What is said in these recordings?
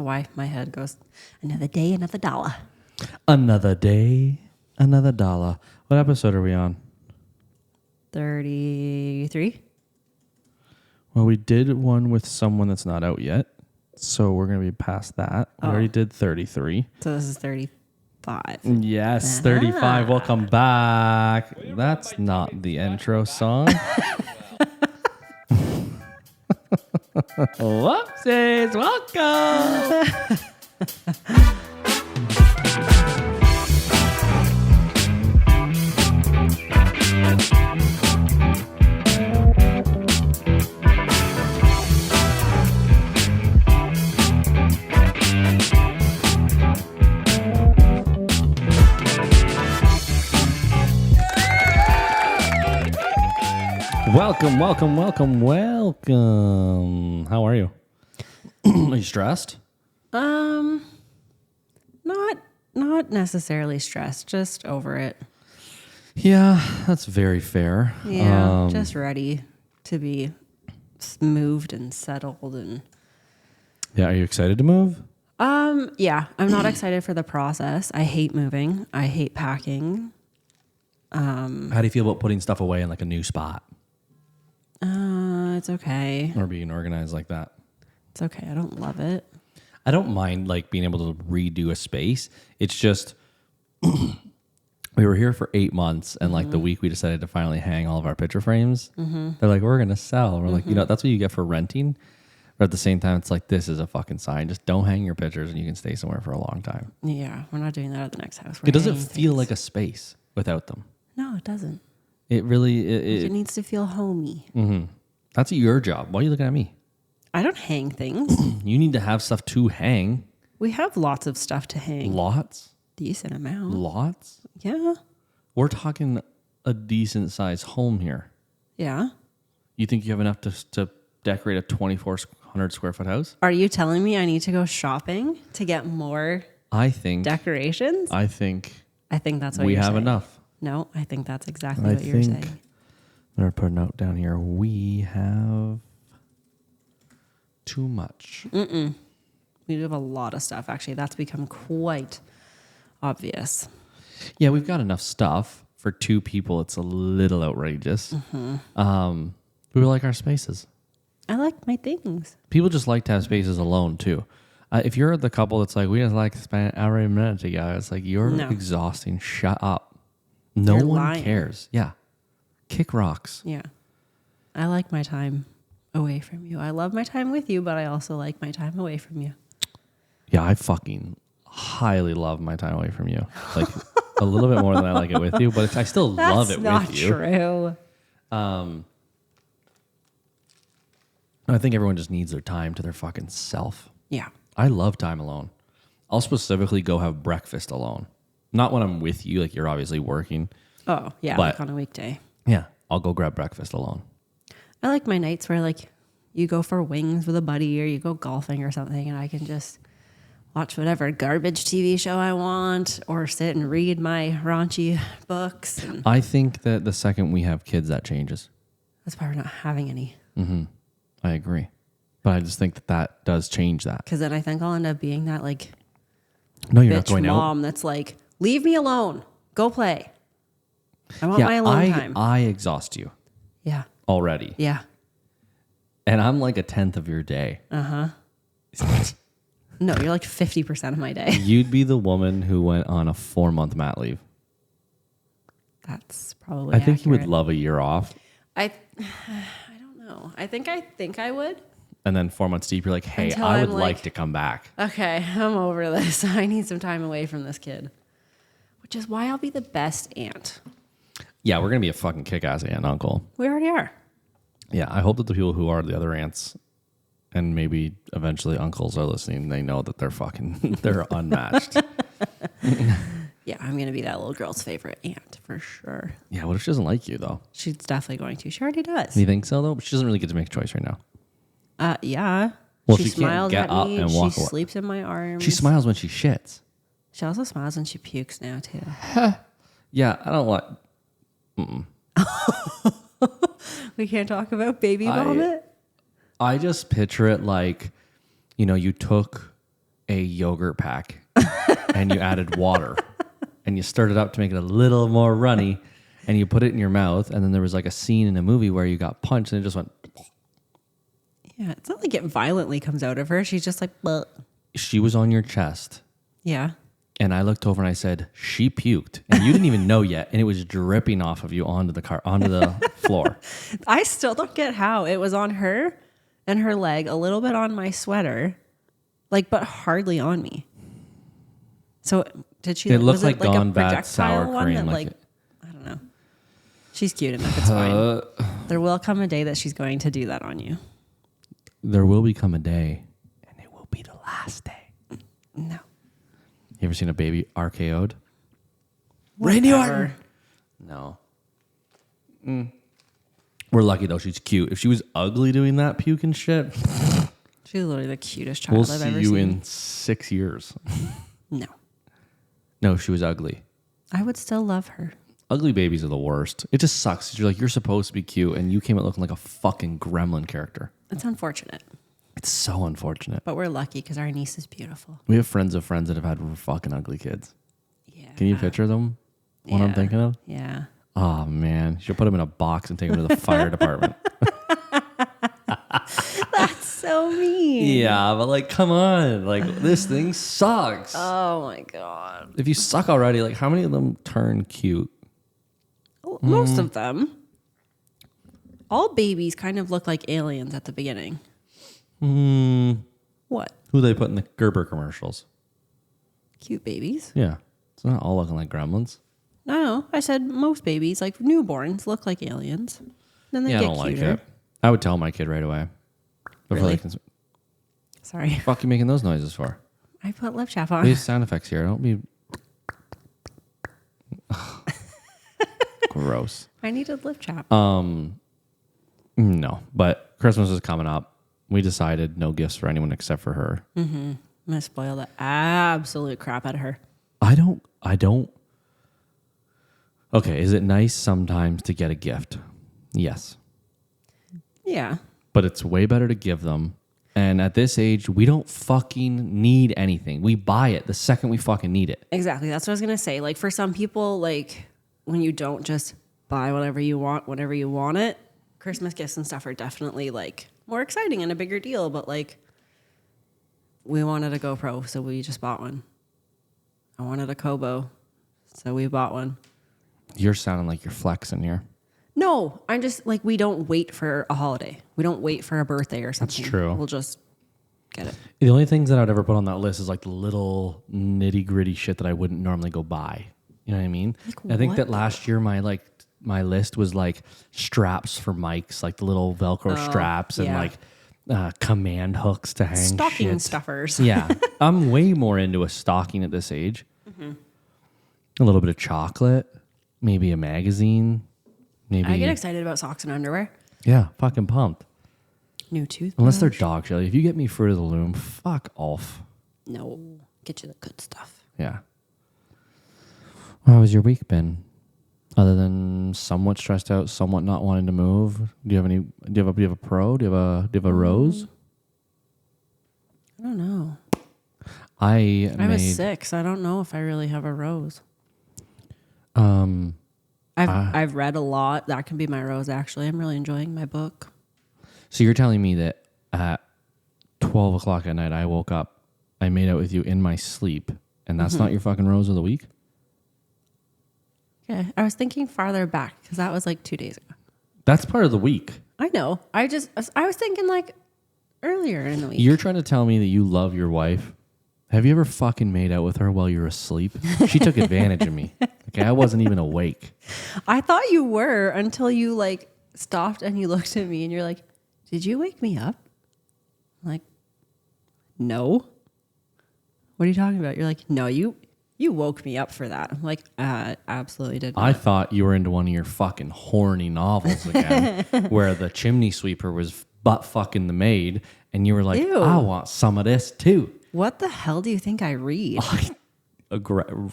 why my head goes, another day, another dollar. Another day, another dollar. What episode are we on? 33? Well, we did one with someone that's not out yet. So we're going to be past that. We already did 33. So this is 35. Yes, 35. Welcome back. That's not the intro song. Whoopsies. Welcome. Welcome. How are you? Are you stressed? Not necessarily stressed, just over it. Yeah, that's very fair. Yeah, just ready to be moved and settled and. Yeah, are you excited to move? Yeah, I'm not excited for the process. I hate moving. I hate packing. How do you feel about putting stuff away in like a new spot? It's okay. Or being organized like that? It's okay. I don't love it. I don't mind like being able to redo a space. It's just we were here for 8 months, and like the week we decided to finally hang all of our picture frames, they're like, we're gonna sell. We're like, that's what you get for renting. But at the same time, it's like, this is a fucking sign. Just don't hang your pictures, and you can stay somewhere for a long time. Yeah, we're not doing that at the next house. It doesn't feel like a space without them. No, it doesn't. It really It needs to feel homey. That's your job. Why are you looking at me? I don't hang things. You need to have stuff to hang. We have lots of stuff to hang. Lots? Decent amount. Lots? Yeah. We're talking a decent sized home here. Yeah. You think you have enough to decorate a 2,400 square foot house? Are you telling me I need to go shopping to get more decorations? I think that's what we you're have saying. Enough. No, I think that's exactly what you're saying. I'm going to put a note down here. We have too much. We do have a lot of stuff. Actually, that's become quite obvious. Yeah, we've got enough stuff. For 2 people, it's a little outrageous. We like our spaces. I like my things. People just like to have spaces alone, too. If you're the couple that's like, we just like to spend every minute together, it's like, you're exhausting. Shut up. No You're one lying. cares. Yeah. Kick rocks. Yeah. I like my time away from you. I love my time with you, but I also like my time away from you. Yeah, I fucking highly love my time away from you. Like a little bit more than I like it with you, but I still love it with you. That's not true. I think everyone just needs their time to their fucking self. Yeah. I love time alone. I'll specifically go have breakfast alone. Not when I'm with you, like you're obviously working. Oh, yeah, But- like on a weekday. Yeah, I'll go grab breakfast alone. I like my nights where like you go for wings with a buddy or you go golfing or something and I can just watch whatever garbage TV show I want or sit and read my raunchy books. And I think that the second we have kids, that changes. that's why we're not having any. I agree. But I just think that does change that. Because then I think I'll end up being that like No, you're not bitch going out. mom that's like, leave me alone. Go play. I want my alone time. I exhaust you Yeah. already. Yeah. And I'm like 1/10 of your day. No, you're like 50% of my day. You'd be the woman who went on a 4-month mat leave. That's probably I think you would accurate. love a year off. I don't know. I think I would. And then 4 months deep, you're like, hey, Until I would I'm like like- to come back. Okay, I'm over this. I need some time away from this kid. Which is why I'll be the best aunt. Yeah, we're going to be a fucking kick-ass aunt and uncle. We already are. Yeah, I hope that the people who are the other aunts and maybe eventually uncles are listening. They know that they're fucking, they're unmatched. Yeah, I'm going to be that little girl's favorite aunt for sure. Yeah, what if she doesn't like you, though? She's definitely going to. She already does. You think so, though? But she doesn't really get to make a choice right now. Yeah. Well, she she can't smiles get at up me. and walk She away. sleeps in my arms. She smiles when she shits. She also smiles when she pukes now, too. Yeah, I don't like... We can't talk about baby vomit? I just picture it like, you know, you took a yogurt pack and you added water and you stirred it up to make it a little more runny and you put it in your mouth. And then there was like a scene in a movie where you got punched and it just went. Yeah, it's not like it violently comes out of her. She's just like, bleh. She was on your chest. Yeah. And I looked over and I said, she puked. And you didn't even know yet. And it was dripping off of you onto the floor. I still don't get how it was on her and her leg, a little bit on my sweater, like, but hardly on me. So did she? It looked was like it like Gone a Bad projectile sour one cream. that, like I don't know. She's cute enough. It's fine. There will come a day that she's going to do that on you. There will become a day, and it will be the last day. No. You ever seen a baby RKO'd? Randy Orton. No. We're lucky though. She's cute. If she was ugly doing that puke and shit, She's literally the cutest child we'll I've see ever you seen. in 6 years. No. No, she was ugly. I would still love her. Ugly babies are the worst. It just sucks. You're like, you're supposed to be cute, and you came out looking like a fucking gremlin character. It's unfortunate, It's so unfortunate. but we're lucky because our niece is beautiful. We have friends of friends that have had fucking ugly kids. Yeah. Can you picture them? What I'm Yeah. thinking of? Yeah. Oh, man. You should put them in a box and take them to the fire department. That's so mean. Yeah, but like, come on. Like, this thing sucks. Oh my God. If you suck already, like, how many of them turn cute? Most of them. All babies kind of look like aliens at the beginning. What? Who they put in the Gerber commercials? Cute babies? Yeah. It's not all looking like gremlins. No, I said most babies, like newborns, look like aliens. Then they Yeah, I get don't like cuter. it. I would tell my kid right away. Before Really? they can, Sorry. fuck you making those noises for? I put lip chap We on. have sound effects here. Don't be gross. I needed lip chap. No, but Christmas is coming up. We decided no gifts for anyone except for her. I'm going to spoil the absolute crap out of her. I don't. Okay, is it nice sometimes to get a gift? Yes. Yeah. But it's way better to give them. And at this age, we don't fucking need anything. We buy it the second we fucking need it. Exactly. That's what I was going to say. Like for some people, like when you don't just buy whatever you want, whenever you want it, Christmas gifts and stuff are definitely like more exciting and a bigger deal. But like we wanted a GoPro, so we just bought one. I wanted a Kobo, so we bought one. You're sounding like you're flexing here. No, I'm just like, we don't wait for a holiday. We don't wait for a birthday or something. That's true. We'll just get it. The only things that I'd ever put on that list is like the little nitty gritty shit that I wouldn't normally go buy. You know what I mean? Like I think what, that last year my list was like straps for mics, like the little Velcro straps and yeah. like command hooks to hang Stocking shit. stuffers. Yeah, I'm way more into a stocking at this age. A little bit of chocolate, maybe a magazine, maybe. I get excited about socks and underwear. Yeah, fucking pumped. New toothbrush. Unless they're dog shit. If you get me Fruit of the Loom, fuck off. No, get you the good stuff. Yeah. How has your week been? Other than somewhat stressed out, somewhat not wanting to move. Do you have a pro? Do you have a rose? I don't know. I was sick, so I don't know if I really have a rose. Um, I've read a lot. That can be my rose, actually. I'm really enjoying my book. so you're telling me that at 12 o'clock at night, I woke up, I made out with you in my sleep, and that's not your fucking rose of the week? Yeah, I was thinking farther back because that was like 2 days ago. That's part of the week. I know. I was thinking like earlier in the week. You're trying to tell me that you love your wife. Have you ever fucking made out with her while you're asleep? She took advantage of me. Okay, I wasn't even awake. I thought you were until you like stopped and you looked at me and you're like, "Did you wake me up?" I'm like, "No." What are you talking about? You're like, "No, you woke me up for that." I'm like, absolutely did not. I thought you were into one of your fucking horny novels again, where the chimney sweeper was butt fucking the maid, and you were like, Ew. I want some of this too. What the hell do you think I read?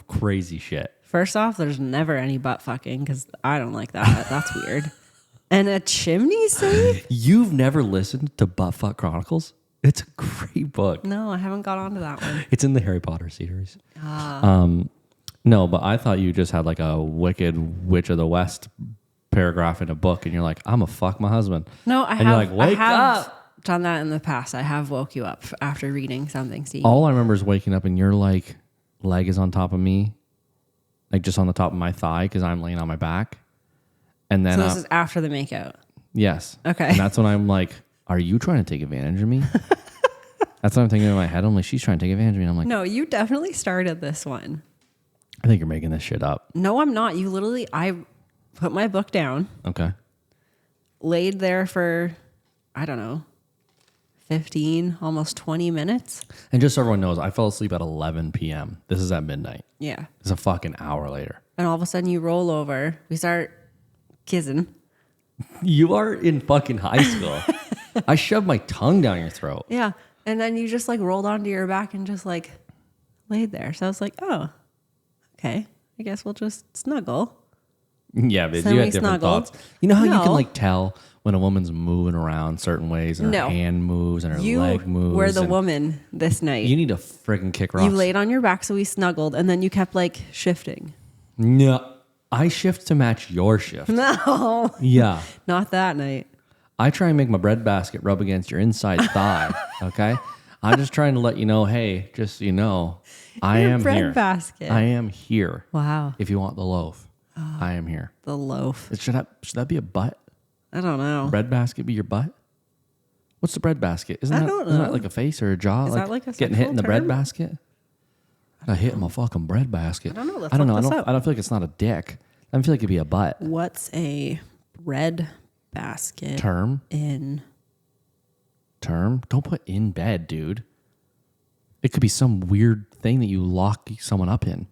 Crazy shit. First off, there's never any butt fucking because I don't like that. That's weird. And a chimney sweep? You've never listened to Buttfuck Chronicles? It's a great book. No, I haven't got onto that one. It's in the Harry Potter series. No, but I thought you just had like a Wicked Witch of the West paragraph in a book, and you're like, I'm gonna fuck my husband. No, I and have. You're like, wake I have up. done that in the past. I have woke you up after reading something. See, All I remember is waking up and your like leg is on top of me, like just on the top of my thigh because I'm laying on my back, and then so this is after the makeout. yes, Okay, and that's when I'm like, are you trying to take advantage of me? That's what I'm thinking in my head. I'm like, she's trying to take advantage of me. And I'm like, no, you definitely started this one. I think you're making this shit up. No, I'm not. You literally, I put my book down, Okay. laid there for, I don't know, 15, almost 20 minutes. And just so everyone knows, I fell asleep at 11 p.m. This is at midnight. Yeah. It's a fucking hour later. And all of a sudden you roll over. We start kissing. You are in fucking high school. I shoved my tongue down your throat. Yeah. And then you just like rolled onto your back and just like laid there. So I was like, oh, okay. I guess we'll just snuggle. Yeah, but So you we had different snuggled. thoughts. You know how you No. can like tell when a woman's moving around certain ways and her No. hand moves and her You leg moves. were the and woman this night. You need to friggin' kick rocks. You laid on your back, so we snuggled, and then you kept like shifting. No, I shift to match your shift. No, Yeah. not that night. I try and make my bread basket rub against your inside thigh. Okay. I'm just trying to let you know, hey, just so you know, I Your am bread here. basket. I am here. Wow. If you want the loaf, I am here. The loaf. Should that be a butt? I don't know. Bread basket be your butt? What's the bread basket? Isn't I that, don't isn't that know. like a face or a jaw? Is that like a getting hit in the sexual bread term? basket? I hit in my fucking bread basket. I don't know. Let's I don't know. look this up. I don't feel like it's not a dick. I feel like it'd be a butt. What's a bread basket Term? in? Don't put in bed, dude. It could be some weird thing that you lock someone up in.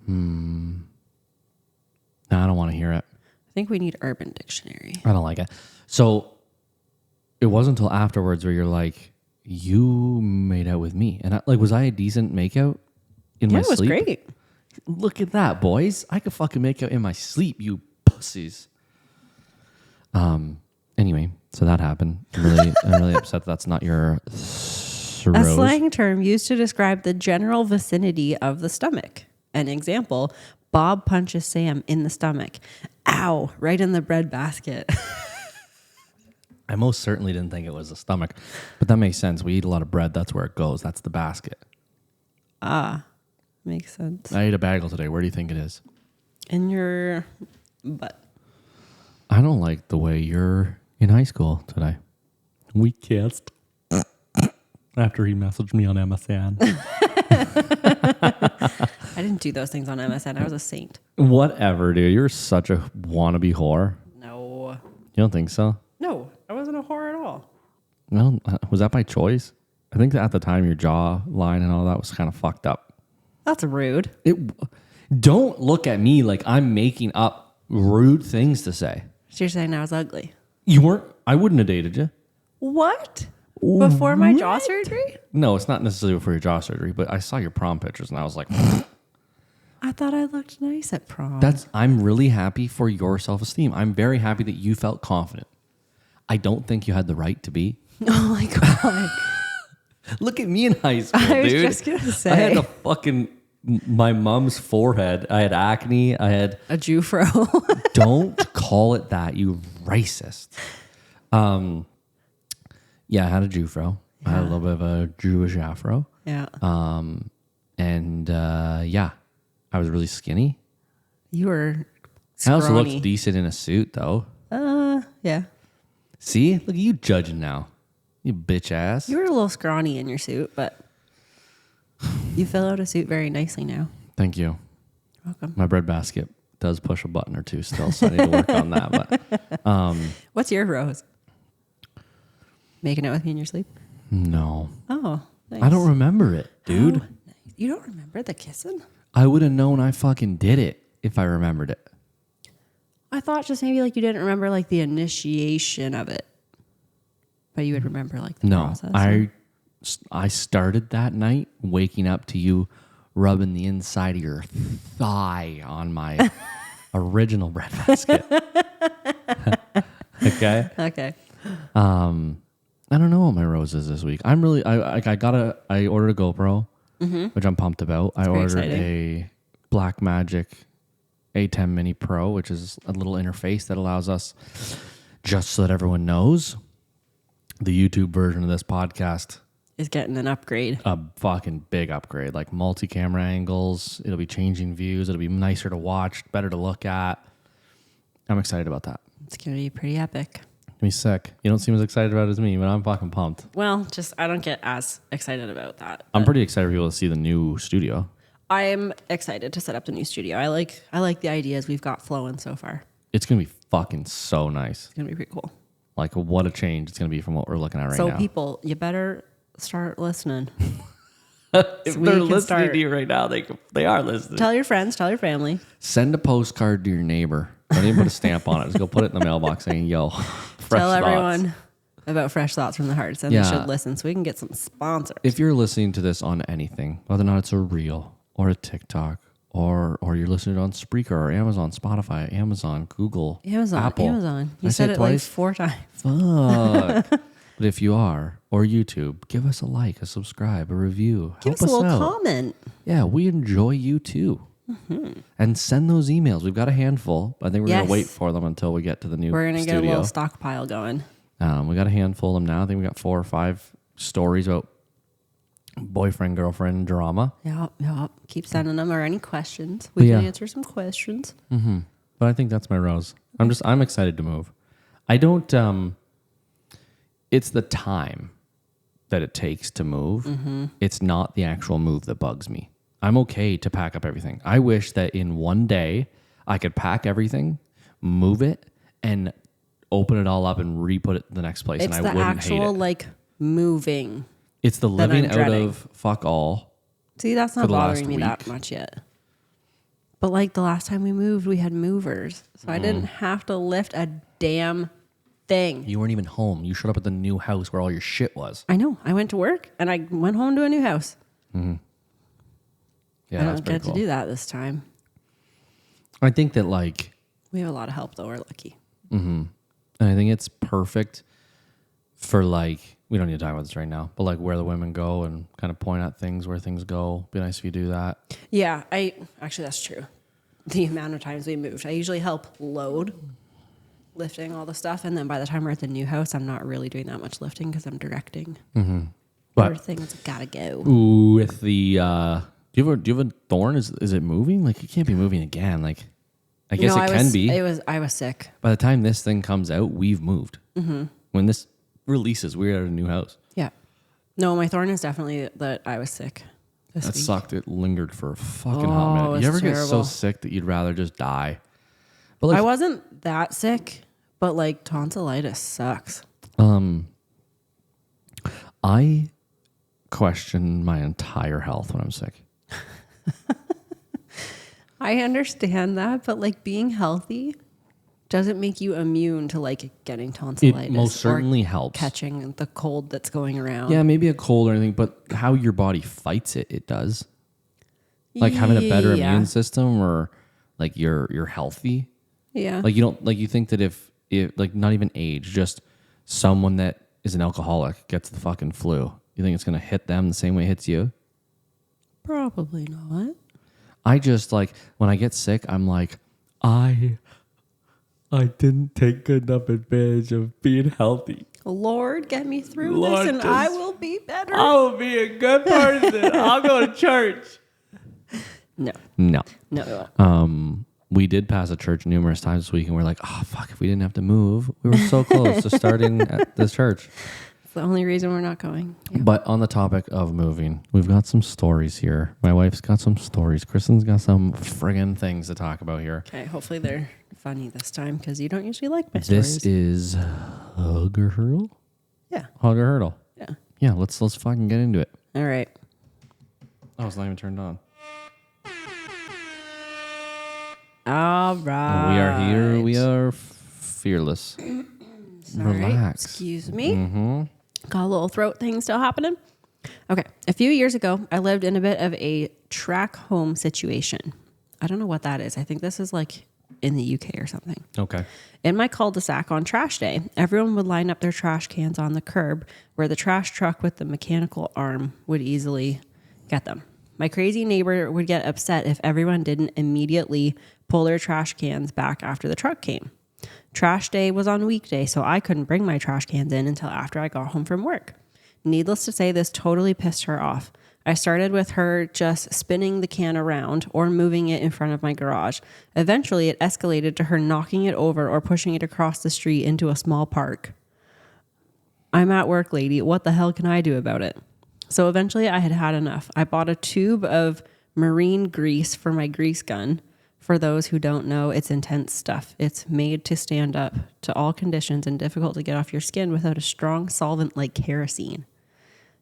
No, I don't want to hear it. I think we need Urban Dictionary. I don't like it. So it wasn't until afterwards where you're like, you made out with me. And was I a decent makeout in my Yeah, it was sleep? great. Look at that, boys. I could fucking make out in my sleep, you pussies. Anyway, so that happened. I'm really upset that's not your A cirrhosis. slang term used to describe the general vicinity of the stomach. An example, Bob punches Sam in the stomach. Ow, right in the bread basket. I most certainly didn't think it was the stomach, but that makes sense. We eat a lot of bread. That's where it goes. That's the basket. Makes sense. I ate a bagel today. Where do you think it is? In your butt. I don't like the way you're in high school today. We kissed after he messaged me on MSN. I didn't do those things on MSN. I was a saint. Whatever, dude. You're such a wannabe whore. No. You don't think so? No, I wasn't a whore at all. Well, was that by choice? I think that at the time your jawline and all that was kind of fucked up. That's rude. Don't look at me like I'm making up rude things to say. So you're saying I was ugly. You weren't. I wouldn't have dated you. What? Before my jaw surgery? No, it's not necessarily for your jaw surgery, but I saw your prom pictures and I was like, I thought I looked nice at prom. I'm really happy for your self-esteem. I'm very happy that you felt confident. I don't think you had the right to be. Oh my God. Look at me in high school, I was dude. just going to say. I had my mom's forehead. I had acne. I had... A Jufro. Don't call it that, you racist. Yeah, I had a Jufro. I had a little bit of a Jewish afro. Yeah. Yeah, I was really skinny. You were I also scrawny. looked decent in a suit, though. Yeah. See? Look at you judging now. You bitch ass. You were a little scrawny in your suit, but you fill out a suit very nicely now. Thank you. Welcome. My bread basket does push a button or two still, so I need to work on that. But What's your rose? Making out with me in your sleep? no. Oh, nice. I don't remember it, dude. Oh, nice. You don't remember the kissing? I would have known I fucking did it if I remembered it. I thought just maybe like you didn't remember like the initiation of it, but you would remember like the No, process. I started that night waking up to you rubbing the inside of your thigh on my original bread basket. Okay. Okay. I don't know what my rose is this week. I'm really, I ordered a GoPro, which I'm pumped about. I very ordered exciting. a Blackmagic A10 Mini Pro, which is a little interface that allows us, just so that everyone knows, the YouTube version of this podcast, Is getting an upgrade. a fucking big upgrade, like multi-camera angles. It'll be changing views. It'll be nicer to watch, better to look at. I'm excited about that. It's going to be pretty epic. Me sick. You don't seem as excited about it as me, but I'm fucking pumped. Well, just I don't get as excited about that. I'm pretty excited for people to see the new studio. I'm excited to set up the new studio. I like the ideas we've got flowing so far. It's gonna be fucking so nice. It's going to be pretty cool. Like, what a change it's gonna be from what we're looking at right now. So people, you better start listening. If we they're can listening start. to you right now, they are listening. Tell your friends, tell your family. Send a postcard to your neighbor. Don't even put a stamp on it. Just go put it in the mailbox saying, "Yo, fresh Tell thoughts." everyone about Fresh Thoughts from the Hearts, and Yeah. they should listen so we can get some sponsors. If you're listening to this on anything, whether or not it's a reel or a TikTok, or you're listening to it on Spreaker or Amazon, Spotify, Amazon, Google, Apple. Amazon. Did I You say said it it like twice? 4 times. Fuck. But if you are, or YouTube, give us a like, a subscribe, a review. Give Help us a little out. comment. Yeah, we enjoy you too. And send those emails. We've got a handful. I think we're going Yes. to wait for them until we get to the new We're gonna studio. get a little stockpile going. We got a handful of them now. I think we got 4 or 5 stories about boyfriend, girlfriend drama. Yep. Keep sending them or any questions. We can answer some questions. But I think that's my rose. I'm excited to move. I don't, it's the time that it takes to move. It's not the actual move that bugs me. I'm okay to pack up everything. I wish that in one day I could pack everything, move it, and open it all up and re-put it in the next place, It's and I the wouldn't hate actual it. like moving. It's the that living I'm out dreading. of fuck all. See, that's For not the last bothering me that week. much yet. But like the last time we moved, we had movers. So I didn't have to lift a damn thing. You weren't even home. You showed up at the new house where all your shit was. I know. I went to work and I went home to a new house. Yeah, I that's don't pretty get cool. to do that this time. I think that like, We have a lot of help though. We're lucky. and I think it's perfect for like, we don't need to talk about this right now, but like where the women go and kind of point at things where things go. Be nice if you do that. Yeah, actually that's true. The amount of times we moved, I usually help load, lifting all the stuff, and then by the time we're at the new house, I'm not really doing that much lifting because I'm directing. But Everything's gotta go. with the, do you have a thorn? Is it moving? Like it can't be moving again. Like I guess No, it can be. I was sick. By the time this thing comes out, we've moved. When this releases, we're at a new house. Yeah. No, my thorn is definitely that I was sick this That week. sucked. It lingered for a fucking hot minute. it's You ever get so terrible. sick that you'd rather just die? But like, I wasn't that sick, but like tonsillitis sucks. I question my entire health when I'm sick. I understand that, but like being healthy doesn't make you immune to like getting tonsillitis. It most or certainly helps. catching the cold that's going around. Yeah, maybe a cold or anything, but how your body fights it, it does. Like having a better Yeah. immune system, or like you're healthy. Yeah. Like you don't like you think that if like not even age, just someone that is an alcoholic gets the fucking flu, you think it's gonna hit them the same way it hits you? Probably not. I just like when I get sick, I'm like, I didn't take good enough advantage of being healthy. Lord, get me through Lord, this and I will be better. I will be a good person. I'll go to church. No. No. We did pass a church numerous times this week, and we're like, oh fuck, if we didn't have to move, we were so close to starting at this church. It's the only reason we're not going. Yeah. But on the topic of moving, we've got some stories here. My wife's got some stories. Kristen's got some friggin' things to talk about here. Okay, hopefully they're funny this time because you don't usually like my This stories. is Hug or Hurdle? Yeah. Hug or Hurdle. Yeah. Yeah, let's fucking get into it. All right. Oh, it's not even turned on. All right. We are here. We are fearless. Sorry. Relax. Excuse me. Got a little throat thing still happening. Okay. A few years ago, I lived in a bit of a track home situation. I don't know what that is. I think this is like in the UK or something. Okay. In my cul-de-sac on trash day, everyone would line up their trash cans on the curb where the trash truck with the mechanical arm would easily get them. My crazy neighbor would get upset if everyone didn't immediately pull their trash cans back after the truck came. Trash day was on weekday, so I couldn't bring my trash cans in until after I got home from work. Needless to say, this totally pissed her off. I started with her just spinning the can around or moving it in front of my garage. Eventually, it escalated to her knocking it over or pushing it across the street into a small park. I'm at work, lady. What the hell can I do about it? So eventually, I had had enough. I bought a tube of marine grease for my grease gun. For those who don't know, it's intense stuff. It's made to stand up to all conditions and difficult to get off your skin without a strong solvent like kerosene.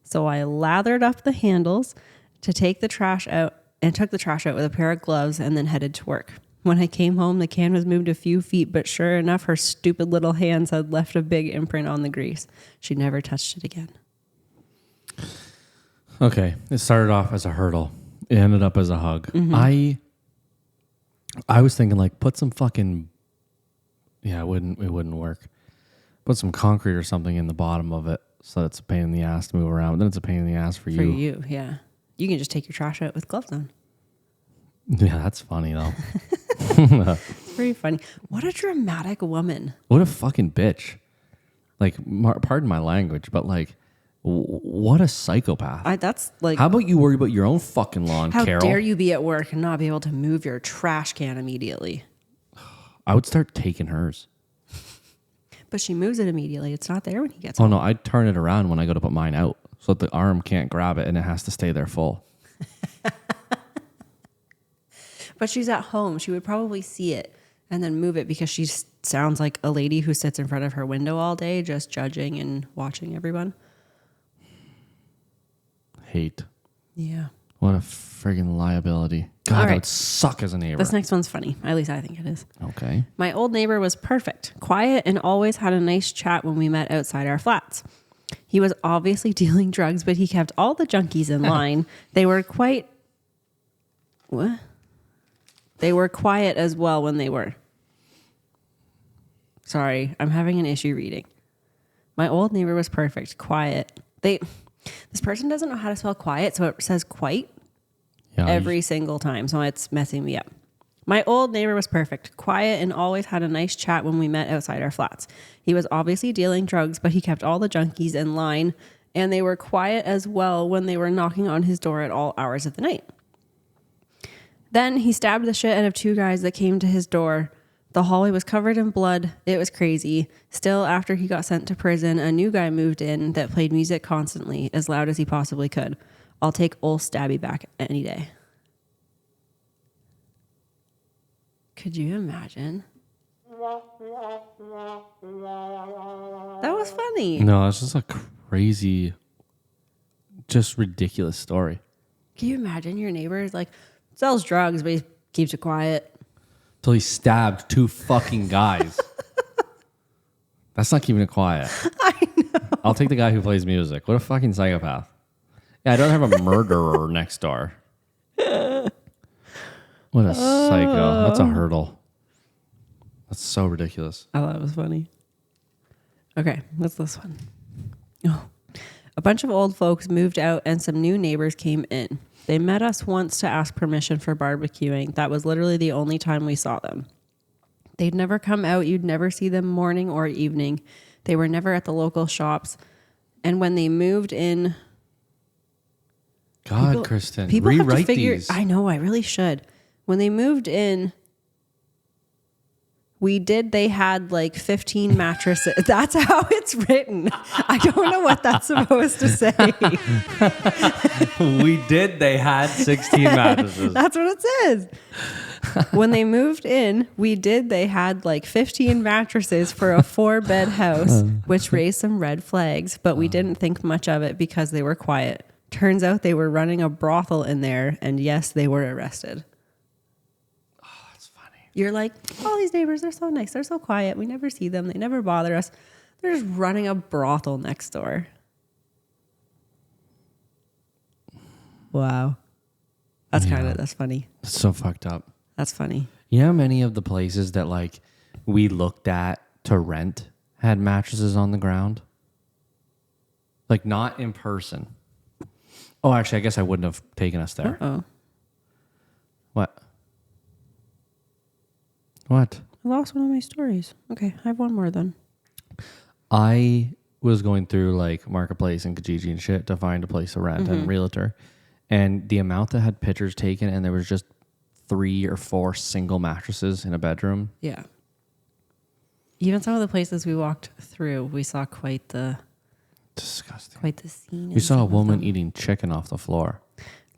So I lathered up the handles to take the trash out and took the trash out with a pair of gloves and then headed to work. When I came home, the can was moved a few feet, but sure enough, her stupid little hands had left a big imprint on the grease. She never touched it again. Okay. It started off as a hurdle. It ended up as a hug. Mm-hmm. I was thinking like put some fucking, it wouldn't work. Put some concrete or something in the bottom of it so that it's a pain in the ass to move around. But then it's a pain in the ass for you. For you, yeah. You can just take your trash out with gloves on. Yeah, that's funny though. It's pretty funny. What a dramatic woman. What a fucking bitch. Like, pardon my language, but like, what a psychopath. That's like... How about you worry about your own fucking lawn, How Carol? dare you be at work and not be able to move your trash can immediately? I would start taking hers. But she moves it immediately. It's not there when he gets home. Oh no, I'd turn it around when I go to put mine out so that the arm can't grab it and it has to stay there full. But she's at home. She would probably see it and then move it because she sounds like a lady who sits in front of her window all day just judging and watching everyone. Hate. Yeah. What a friggin' liability. God, that would suck as a neighbor. This next one's funny. At least I think it is. Okay. My old neighbor was perfect, quiet, and always had a nice chat when we met outside our flats. He was obviously dealing drugs, but he kept all the junkies in line. They were quite... What? They were quiet as well when they were. Sorry, I'm having an issue reading. My old neighbor was perfect, quiet. This person doesn't know how to spell quiet, so it says quite every single time, so it's messing me up. My old neighbor was perfect, quiet, and always had a nice chat when we met outside our flats. He was obviously dealing drugs, but he kept all the junkies in line, and they were quiet as well when they were knocking on his door at all hours of the night. Then he stabbed the shit out of two guys that came to his door. The hallway was covered in blood. It was crazy. Still, after he got sent to prison, a new guy moved in that played music constantly, as loud as he possibly could. I'll take old Stabby back any day. Could you imagine? That was funny. No, it's just a crazy, just ridiculous story. Can you imagine your neighbor is like, sells drugs, but he keeps it quiet? Till he stabbed two fucking guys. That's not keeping it quiet. I know. I'll take the guy who plays music. What a fucking psychopath. Yeah, I don't have a murderer next door. What a psycho. That's a hurdle. That's so ridiculous. I thought it was funny. Okay, what's this one? Oh. A bunch of old folks moved out and some new neighbors came in. They met us once to ask permission for barbecuing. That was literally the only time we saw them. They'd never come out. You'd never see them morning or evening. They were never at the local shops. And when they moved in... God, Kristen, people rewrite have to figure, these. I know, I really should. When they moved in... They had like 15 mattresses. That's how it's written. I don't know what that's supposed to say. They had 16 mattresses. That's what it says. When they moved in, they had like 15 mattresses for a 4-bed house, which raised some red flags, but we didn't think much of it because they were quiet. Turns out they were running a brothel in there, and yes, they were arrested. You're like, all these neighbors, they're so nice. They're so quiet. We never see them. They never bother us. They're just running a brothel next door. Wow. That's funny. It's so fucked up. That's funny. You know how many of the places that like we looked at to rent had mattresses on the ground? Like not in person. Oh, actually, I guess I wouldn't have taken us there. Oh, What? What? I lost one of my stories. Okay, I have one more then. I was going through like Marketplace and Kijiji and shit to find a place to rent and realtor. And the amount that had pictures taken and there was just 3 or 4 single mattresses in a bedroom. Yeah. Even some of the places we walked through, we saw quite the Disgusting. scene. We saw a woman eating chicken off the floor.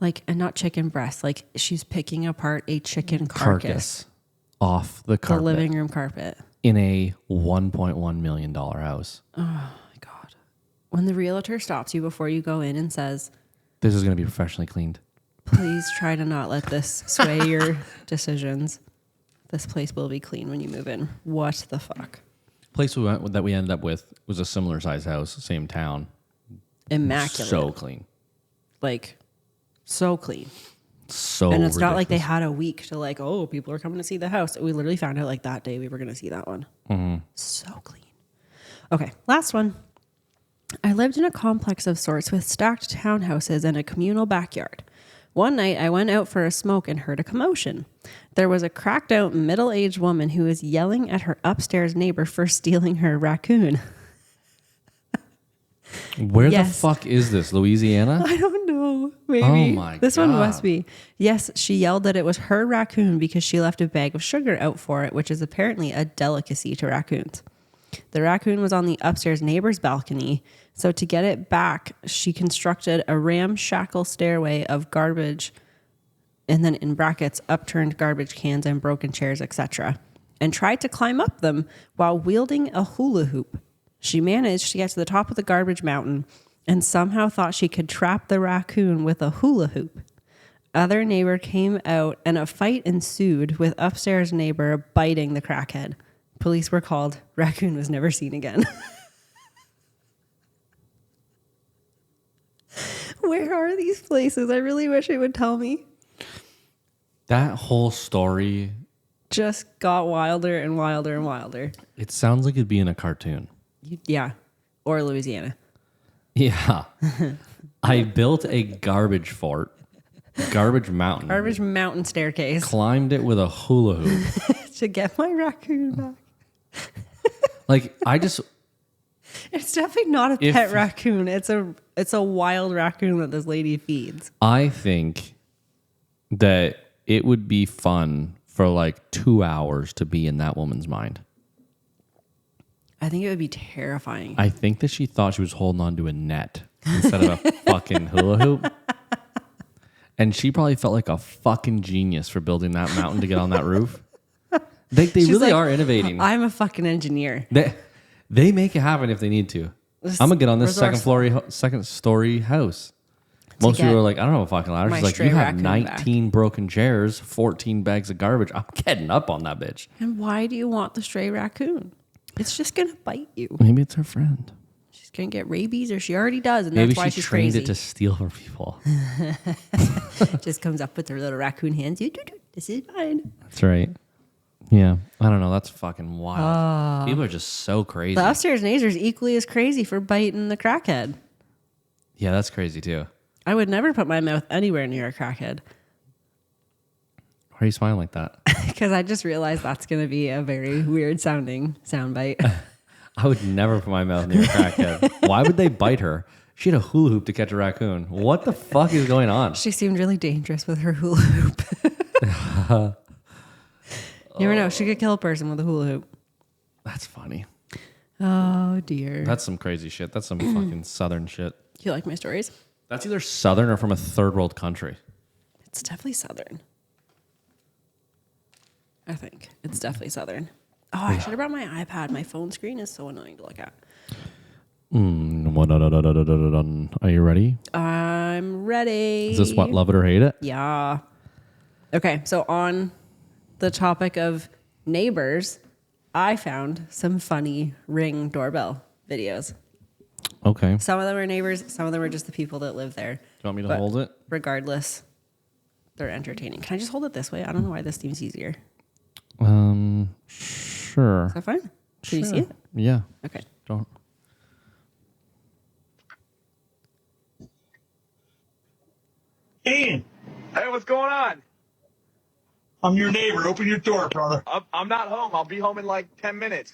Like, and not chicken breast. Like she's picking apart a chicken carcass off the carpet. the living room carpet. In a $1.1 million house. Oh my God. When the realtor stops you before you go in and says, This is going to be professionally cleaned. please try to not let this sway your decisions. This place will be clean when you move in. What the fuck? Place that we ended up with was a similar size house, same town. Immaculate. So clean. Like, so clean. So And it's ridiculous. not like they had a week to like, oh, people are coming to see the house. We literally found out like that day we were going to see that one. Mm-hmm. So clean. Okay, last one. I lived in a complex of sorts with stacked townhouses and a communal backyard. One night I went out for a smoke and heard a commotion. There was a cracked out middle-aged woman who was yelling at her upstairs neighbor for stealing her raccoon. Where Yes. the fuck is this? Louisiana? I don't know. Maybe. Oh my This one God. must be. Yes, she yelled that it was her raccoon because she left a bag of sugar out for it, which is apparently a delicacy to raccoons. The raccoon was on the upstairs neighbor's balcony, so to get it back, she constructed a ramshackle stairway of garbage and then in brackets, upturned garbage cans and broken chairs, etc., and tried to climb up them while wielding a hula hoop. She managed to get to the top of the garbage mountain and somehow thought she could trap the raccoon with a hula hoop. Other neighbor came out and a fight ensued with upstairs neighbor biting the crackhead. Police were called. Raccoon was never seen again. Where are these places? I really wish it would tell me. That whole story, Just got wilder and wilder and wilder. it sounds like it'd be in a cartoon. Yeah. Or Louisiana. Yeah. I built a garbage fort, garbage mountain, Garbage mountain staircase climbed it with a hula hoop. to get my raccoon back. Like, I just, It's definitely not a pet raccoon. It's a wild raccoon that this lady feeds. I think that it would be fun for like 2 hours to be in that woman's mind. I think it would be terrifying. I think that she thought she was holding on to a net instead of a fucking hula hoop. And she probably felt like a fucking genius for building that mountain to get on that roof. They She's really like, are innovating. I'm a fucking engineer. They make it happen if they need to. I'm gonna get on this Resourceful. second story house. Most people are like, I don't know a fucking ladder. my She's like, stray you have raccoon 19 broken chairs, 14 bags of garbage. I'm getting up on that bitch. And why do you want the stray raccoon? It's just going to bite you. Maybe it's her friend. She's going to get rabies, or she already does, and Maybe that's why she she's trained crazy. it to steal from people. Just comes up with her little raccoon hands. This is mine. That's right. Yeah. I don't know. That's fucking wild. People are just so crazy. The upstairs neighbor's equally as crazy for biting the crackhead. Yeah, that's crazy too. I would never put my mouth anywhere near a crackhead Why are you smiling like that? because I just realized that's going to be a very weird sounding soundbite. I would never put my mouth near a crackhead. Why would they bite her? She had a hula hoop to catch a raccoon. What the fuck is going on? She seemed really dangerous with her hula hoop. You never know. She could kill a person with a hula hoop. That's funny. Oh, dear. That's some crazy shit. That's some fucking southern shit. Do you like my stories? That's either southern or from a third world country. It's definitely southern. I think. It's definitely southern. Oh, I should have brought my iPad. My phone screen is so annoying to look at. Are you ready? I'm ready. Is this what, love it or hate it? Yeah. Okay, so on the topic of neighbors, I found some funny Ring doorbell videos. Okay. Do Some of them are neighbors, some of them are just the people that live there. you want me to But hold it? regardless, they're entertaining. Can I just hold it this way? I don't know why this seems easier. Sure. Is that fine? Can you see it? Yeah. Okay. Don't. Ian, Hey, what's going on? I'm your neighbor. Open your door, brother. I'm not home. I'll be home in like 10 minutes.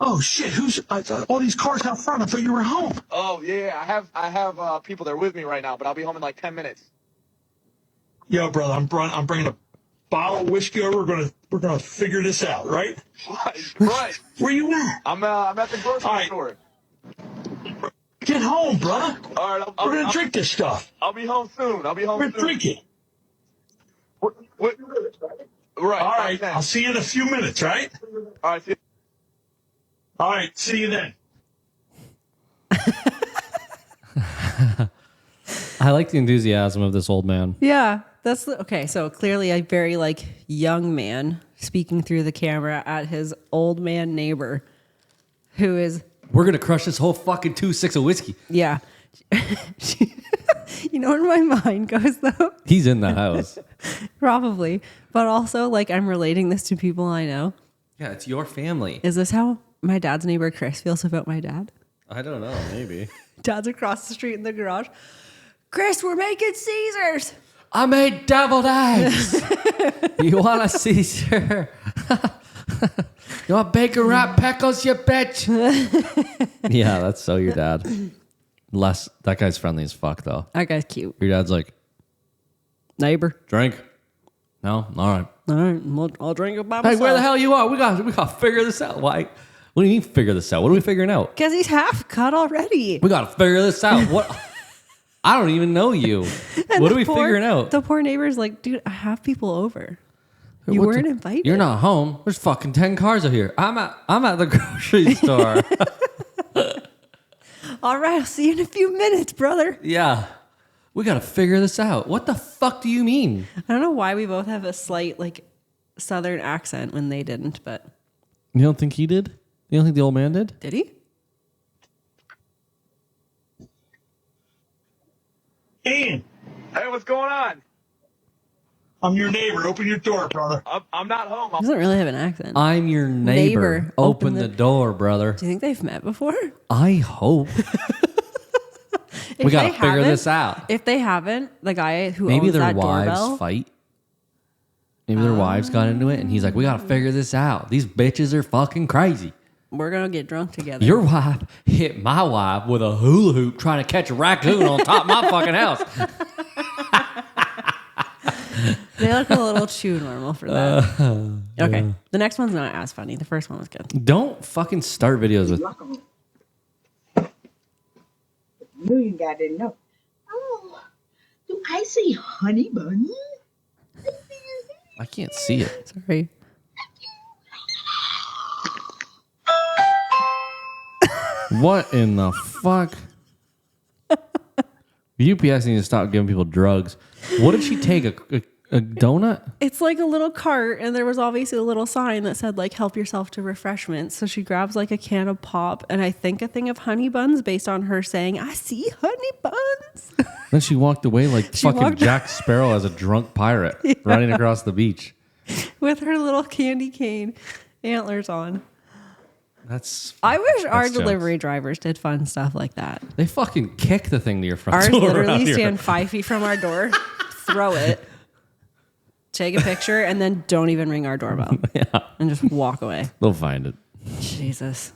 Oh shit! I thought all these cars out front. I thought you were home. Oh yeah, I have people there with me right now, but I'll be home in like 10 minutes. Yo, brother, I'm bringing a bottle of whiskey over. We're gonna figure this out, right? Right. Where you at? I'm at the grocery All right. store. Get home, brother. All right, We're gonna drink this stuff. I'll be home soon. I'll be home We're soon. drinking. What? Right. All right. I'll see you in a few minutes, right? All right. See you. All right. See you then. I like the enthusiasm of this old man. Yeah, okay. So clearly, a very like young man speaking through the camera at his old man neighbor, who is We're gonna crush this whole fucking 2.6 of whiskey. yeah. You know where my mind goes though? He's in the house. Probably, but also like I'm relating this to people I know. Yeah, it's your family. Is this how my dad's neighbor Chris feels about my dad? I don't know. Maybe. Dad's across the street in the garage. Chris, we're making Caesars. I made deviled eggs. You want a Caesar? You want bacon wrapped pickles, you bitch? Yeah, that's so your dad. That guy's friendly as fuck, though. That guy's cute. Your dad's like, Neighbor. drink? No? All right. All right, I'll drink it by Hey, myself. where the hell you are? We got to figure this out. Why? What do you mean figure this out? What are we figuring out? Because he's half cut already. We got to figure this out. What? I don't even know you. And What the are we figuring out? The poor neighbor's like, dude, I have people over. You weren't invited. You're not home. There's fucking 10 cars out here. I'm at the grocery store. All right, I'll see you in a few minutes, brother. Yeah. We got to figure this out. What the fuck do you mean? I don't know why we both have a slight like southern accent when they didn't, but You don't think he did? You don't think the old man did? did he? Ian, Hey, what's going on? I'm your neighbor. Open your door, brother. I'm not home. He doesn't really have an accent. I'm your neighbor. Open the door, brother. Do you think they've met before? I hope. We got to figure this out. If they haven't, the guy who Maybe owns their that wives doorbell, fight. Maybe their wives got into it, and he's like, we got to figure this out. These bitches are fucking crazy. we're gonna get drunk together. Your wife hit my wife with a hula hoop trying to catch a raccoon on top of my fucking house. They look a little too normal for that. Okay, the next one's not as funny. The first one was good. Don't fucking start videos with... Knew you guys didn't know. Oh, do I see honey bunny? I can't see it. Sorry. What in the fuck? UPS needs to stop giving people drugs. What did she take? A donut? It's like a little cart, and there was obviously a little sign that said like "Help yourself to refreshments." So she grabs like a can of pop and I think a thing of honey buns, based on her saying, "I see honey buns." Then she walked away like She fucking walked- Jack Sparrow as a drunk pirate running across the beach. With her little candy cane antlers on. I wish our jokes. delivery drivers did fun stuff like that. They fucking kick the thing to your front Ours door around literally here. stand 5 feet from our door, throw it, take a picture, and then don't even ring our doorbell. Yeah. And just walk away. They'll find it. Jesus.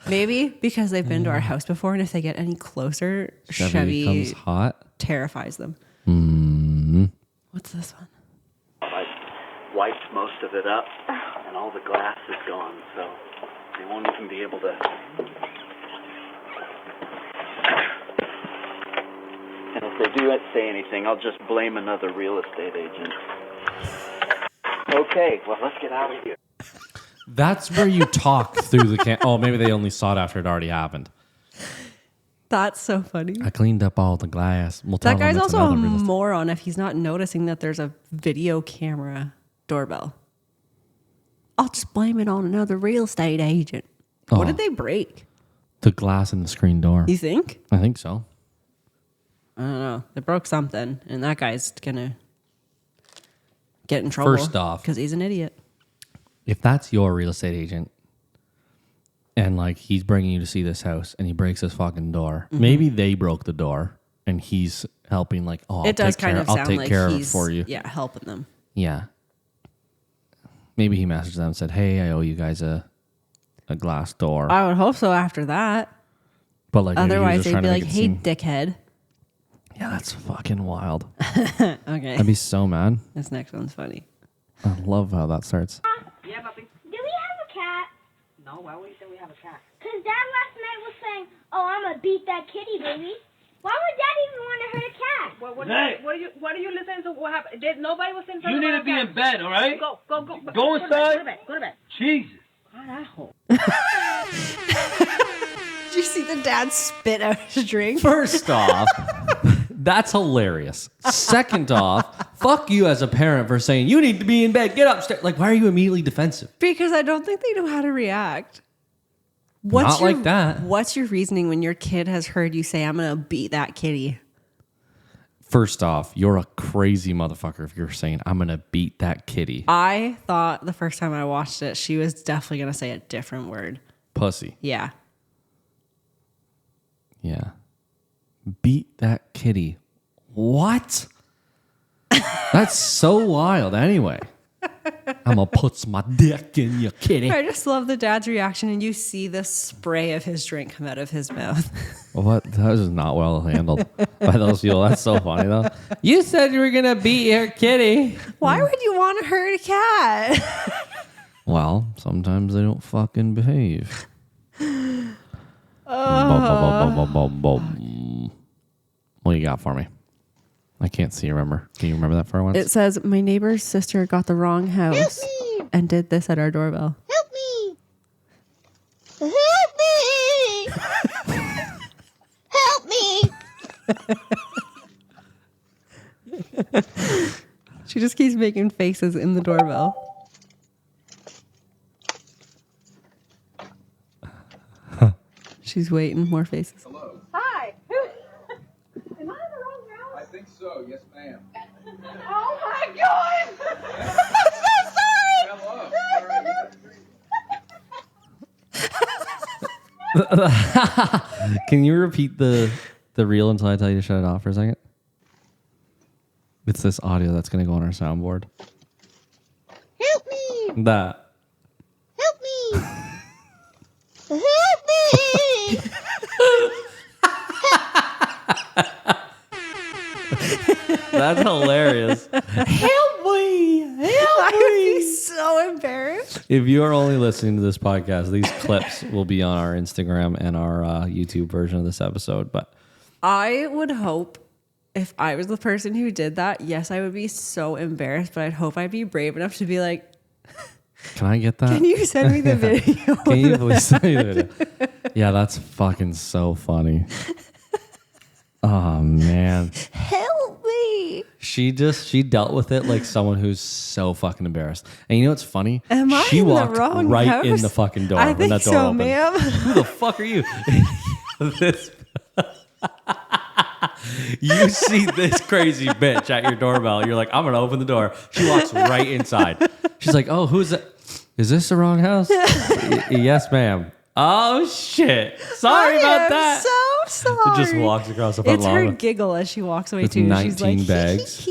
Maybe because they've been to our house before, and if they get any closer, Chevy becomes hot. terrifies them. What's this one? I wiped most of it up, and all the glass is gone, so they won't even be able to. And if they do say anything, I'll just blame another real estate agent. Okay, well, let's get out of here. That's where you talk through the can. Oh, maybe they only saw it after it already happened. That's so funny. I cleaned up all the glass. We'll tell That them guy's it's also a another real estate. moron if he's not noticing that there's a video camera doorbell. I'll just blame it on another real estate agent. Oh. What did they break? The glass in the screen door. You think? I think so. I don't know. They broke something, and that guy's gonna get in trouble. First off, because he's an idiot. if that's your real estate agent and like he's bringing you to see this house and he breaks his fucking door, maybe they broke the door and he's helping like, oh, It does kind of I'll sound take like care of it he's for you. yeah, helping them. Yeah. Maybe he messaged them and said, hey, I owe you guys a glass door. I would hope so after that. But like, maybe he was Otherwise, just they'd trying be to like, make it hey, seem- dickhead. Yeah, that's fucking wild. Okay. I'd be so mad. This next one's funny. I love how that starts. Yeah, puppy. Do we have a cat? No, why would you say we have a cat? Because Dad last night was saying, oh, I'm going to beat that kitty, baby. Why would Dad even want to hurt a cat? Well, Hey. what are you listening to? What happened? Nobody was saying something. You need about to be a cat. in bed, all right? Go. Go inside. Go to bed. Go to bed. Jesus. God, asshole. Did you see the dad spit out his drink? First off, that's hilarious. Second off, fuck you as a parent for saying you need to be in bed. Get upstairs. Like, why are you immediately defensive? Because I don't think they know how to react. Not like that. What's your reasoning when your kid has heard you say, I'm going to beat that kitty? First off, you're a crazy motherfucker if you're saying I'm gonna beat that kitty. I thought the first time I watched it, she was definitely going to say a different word. Pussy. Yeah. Yeah. Beat that kitty. What? That's so wild anyway. I'm gonna put my dick in your kitty. I just love the dad's reaction, and you see the spray of his drink come out of his mouth. What? That was not well handled by those people. That's so funny though. You said you were gonna beat your kitty. Why would you want to hurt a cat? Well, sometimes they don't fucking behave. What you got for me? I can't see. Remember? Can you remember that for once? It says, my neighbor's sister got the wrong house and did this at our doorbell. Help me! Help me! Help me! She just keeps making faces in the doorbell. She's waiting. More faces. Hello. Hi! Am I in the wrong house? I think so. Yes, ma'am. Oh my God! I'm so sorry! Hello. All right. Can you repeat the reel until I tell you to shut it off for a second? It's this audio that's going to go on our soundboard. Help me! That. Help me! Help me! That's hilarious. Help me! I would be so embarrassed. If you are only listening to this podcast, these clips will be on our Instagram and our YouTube version of this episode. But I would hope if I was the person who did that, yes, I would be so embarrassed, but I'd hope I'd be brave enough to be like, can I get that? can you send me the video? Can you please send me the video? Yeah, that's fucking so funny. Oh, man. Help me. She dealt with it like someone who's so fucking embarrassed. And you know what's funny? Am I she in the walked wrong right house? in the fucking door I when think that door so, opened. ma'am. Who the fuck are you? This. You see this crazy bitch at your doorbell. You're like, I'm going to open the door. She walks right inside. She's like, oh, who's that? Is this the wrong house? Yes, ma'am. Oh, shit. Sorry about that. So sorry. It just walks across the front It's lawn. her giggle as she walks away It's too. 19 She's like, bags.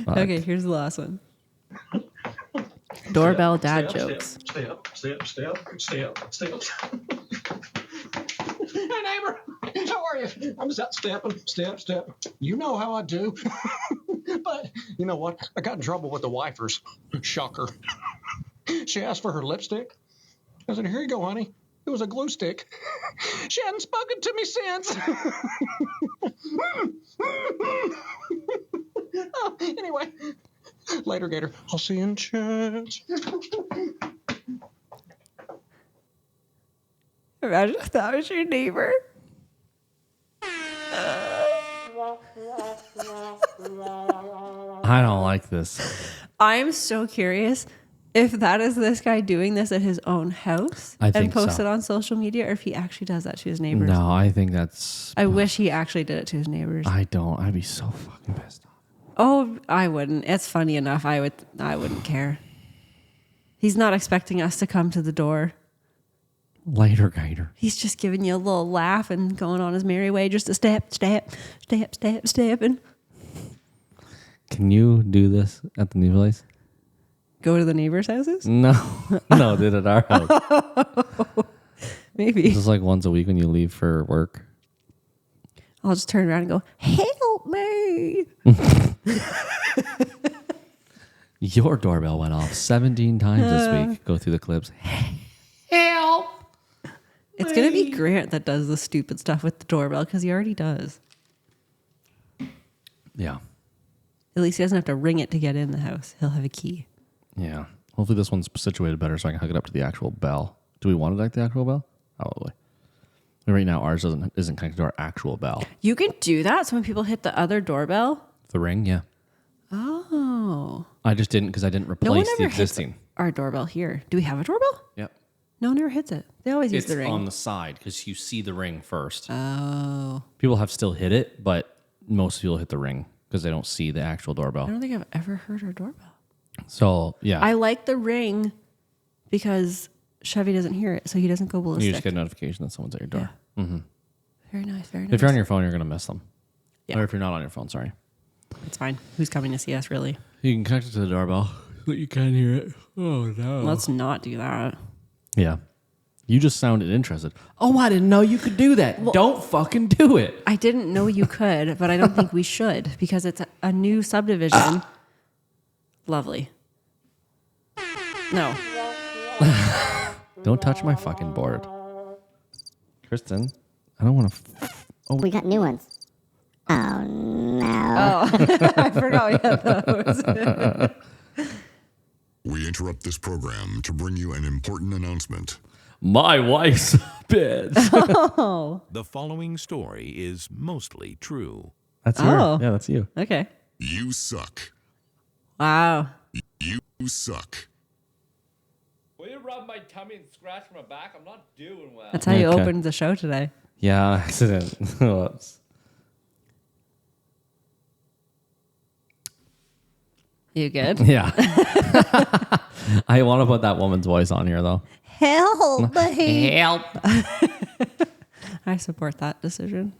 Okay, here's the last one. Doorbell dad jokes. Stay up. Hey, neighbor. How are you? I'm just stepping, step. You know how I do. But you know what? I got in trouble with the wifers. Shocker. She asked for her lipstick. I said, here you go, honey. It was a glue stick. She hadn't spoken to me since. Oh, anyway, later, Gator. I'll see you in church. Imagine if that was your neighbor. I don't like this. I'm so curious if that is this guy doing this at his own house I and think posts so. it on social media, or if he actually does that to his neighbors. No, I think that's... I wish he actually did it to his neighbors. I don't. I'd be so fucking pissed off. Oh, I wouldn't. It's funny enough. I wouldn't care. He's not expecting us to come to the door. Later, Gator. He's just giving you a little laugh and going on his merry way, just a stepping. Can you do this at the new place? Go to the neighbors' houses? No. No, did it at our house. Maybe. Just like once a week when you leave for work. I'll just turn around and go, help me. Your doorbell went off 17 times this week. Go through the clips. Help! It's going to be Grant that does the stupid stuff with the doorbell because he already does. Yeah. At least he doesn't have to ring it to get in the house. He'll have a key. Yeah. Hopefully this one's situated better so I can hook it up to the actual bell. Do we want it like the actual bell? Probably. Right now ours isn't connected to our actual bell. You can do that. So when people hit the other doorbell. The ring, yeah. Oh. I just didn't because I didn't replace the existing. Hits our doorbell here. Do we have a doorbell? Yep. No one ever hits it. They always use the ring. It's on the side because you see the ring first. Oh. People have still hit it, but most people hit the ring because they don't see the actual doorbell. I don't think I've ever heard our doorbell. So, yeah. I like the ring because Chevy doesn't hear it, so he doesn't go ballistic. You just get a notification that someone's at your door. Yeah. Mm-hmm. Very nice, very nice. If you're on your phone, you're going to miss them. Yeah. Or if you're not on your phone, sorry. It's fine. Who's coming to see us, really? You can connect it to the doorbell, but you can't hear it. Oh, no. Let's not do that. Yeah. You just sounded interested. Oh, I didn't know you could do that. Well, don't fucking do it. I didn't know you could, but I don't think we should because it's a new subdivision. Lovely. No. Don't touch my fucking board. Kristen, I don't want to... Oh, we got new ones. Oh, no. Oh, I forgot we had those. We interrupt this program to bring you an important announcement. My wife's bitch. Oh. The following story is mostly true. That's you. Yeah, that's you. Okay. You suck. Wow. You suck. Will you rub my tummy and scratch my back? I'm not doing well. That's how you opened the show today. Yeah, accident. Whoops. You good? Yeah. I want to put that woman's voice on here, though. Help me. Help. I support that decision.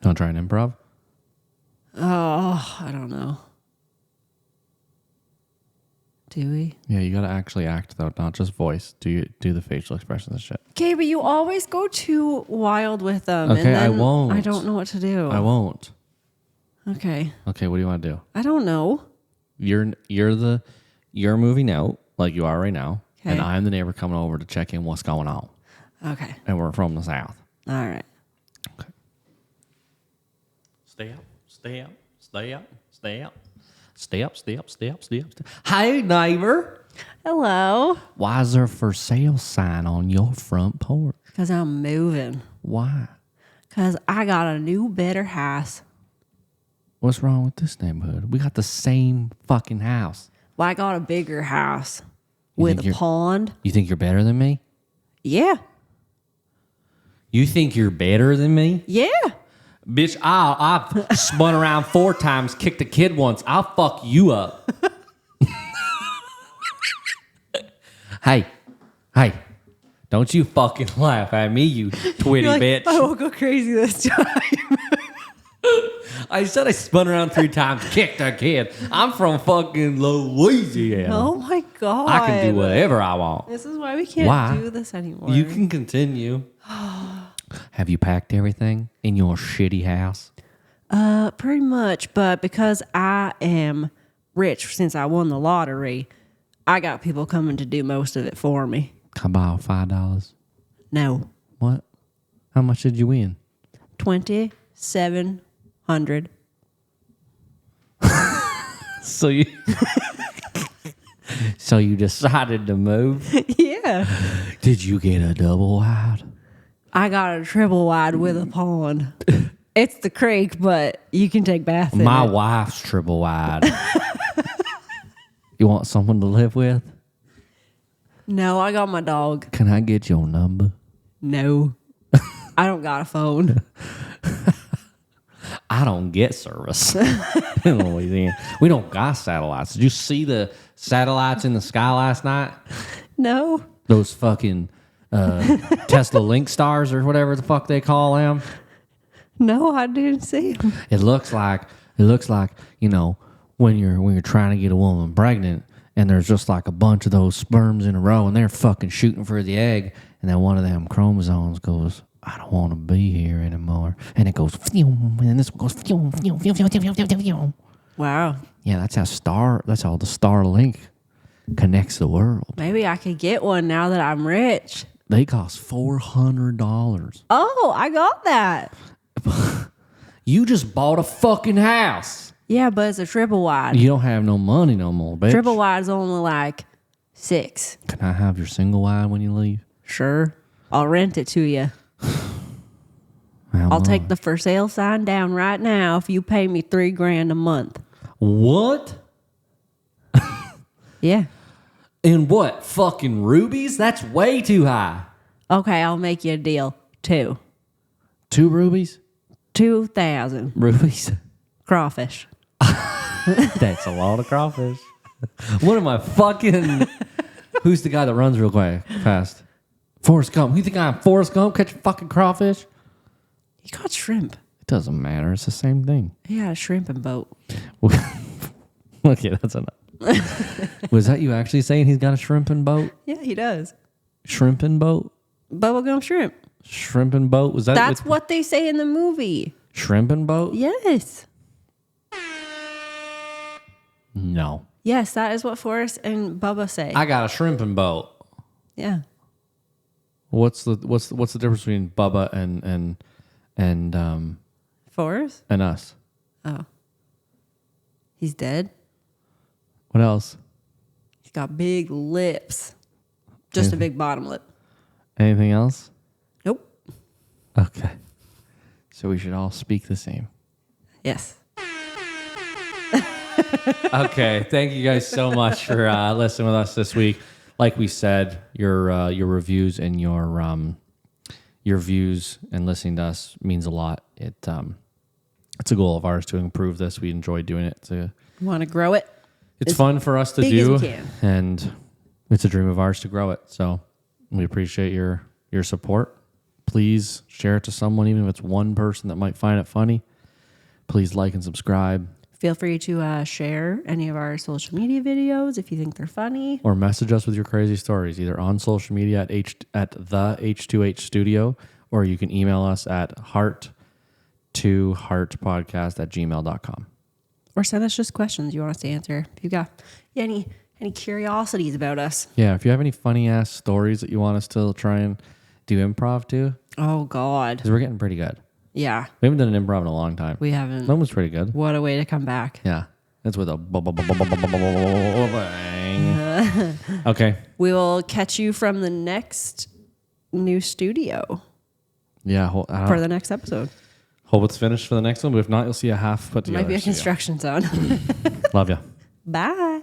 Don't try and improv? Oh, I don't know. Do we? Yeah, you got to actually act, though, not just voice. Do the facial expressions and shit. Okay, but you always go too wild with them. Okay, and then I won't. I don't know what to do. I won't. Okay. Okay, what do you want to do? I don't know. You're moving out like you are right now, Okay. and I'm the neighbor coming over to check in what's going on. Okay. And we're from the south. All right. Okay. Stay up, stay up, stay up, stay up. Stay up, stay up, stay up, stay up. Hey, neighbor. Hello. Why is there a for sale sign on your front porch? Because I'm moving. Why? Because I got a new, better house. What's wrong with this neighborhood? We got the same fucking house. Well, I got a bigger house with a pond. You think you're better than me? Yeah. You think you're better than me? Yeah. Bitch, I've spun around 4 times, kicked a kid once. I'll fuck you up. Hey. Don't you fucking laugh at me, you twitty bitch. I won't go crazy this time. I said I spun around 3 times, kicked a kid. I'm from fucking Louisiana. Oh my God. I can do whatever I want. This is why we can't do this anymore. You can continue. Have you packed everything in your shitty house? Pretty much, but because I am rich since I won the lottery, I got people coming to do most of it for me. Can I borrow $5? No. What? How much did you win? 2,700. So you So you decided to move? Yeah. Did you get a double wide? I got a triple wide with a pond. It's the creek, but you can take baths in My it. wife's triple wide. You want someone to live with? No, I got my dog. Can I get your number? No. I don't got a phone. I don't get service in Louisiana. We don't got satellites. Did you see the satellites in the sky last night? No. Those fucking Tesla Link stars or whatever the fuck they call them. No, I didn't see them. It looks like you know when you're trying to get a woman pregnant and there's just like a bunch of those sperms in a row and they're fucking shooting for the egg and then one of them chromosomes goes, I don't want to be here anymore, and it goes and then this one goes Wow. Yeah, that's how the Starlink connects the world. Maybe I could get one now that I'm rich. They cost $400. Oh, I got that. You just bought a fucking house. Yeah, but it's a triple wide. You don't have no money no more, bitch. Triple wide is only like $6. Can I have your single wide when you leave? Sure. I'll rent it to you. I'll take the for sale sign down right now if you pay me $3,000 a month. What? Yeah. In what? Fucking rubies? That's way too high. Okay, I'll make you a deal. 2. 2 rubies? 2,000 rubies. Crawfish. That's a lot of crawfish. What am I fucking... Who's the guy that runs real quick, fast? Forrest Gump. Who you think I am? Forrest Gump? Catch a fucking crawfish? He caught shrimp. It doesn't matter. It's the same thing. He had a shrimping boat. Okay, that's enough. Was that you actually saying he's got a shrimping boat? Yeah, he does. Shrimping boat? Bubblegum shrimp. Shrimping boat? Was that? That's what they say in the movie. Shrimping boat? Yes. No. Yes, that is what Forrest and Bubba say. I got a shrimping boat. Yeah. What's the difference between Bubba and Forrest? And us? Oh. He's dead? What else? He's got big lips. Just a big bottom lip. Anything else? Nope. Okay. So we should all speak the same. Yes. Okay. Thank you guys so much for listening with us this week. Like we said, your reviews and your views and listening to us means a lot. It's a goal of ours to improve this. We enjoy doing it. Want to grow it? It's fun for us to big do, as we can. and it's a dream of ours to grow it. So we appreciate your support. Please share it to someone, even if it's one person that might find it funny. Please like and subscribe. Feel free to share any of our social media videos if you think they're funny. Or message us with your crazy stories, either on social media at the H2H Studio, or you can email us at heart2heartpodcast@gmail.com. Or send us just questions you want us to answer. If you got any curiosities about us. Yeah, if you have any funny ass stories that you want us to try and do improv to. Oh, God. Because we're getting pretty good. Yeah. We haven't done an improv in a long time. We haven't. That was pretty good. What a way to come back. Yeah. That's with a bang. Okay. We will catch you from the next new studio. Yeah. For the next episode. Hope it's finished for the next one, but if not, you'll see a half put together. Might be a construction zone. Love you. Bye.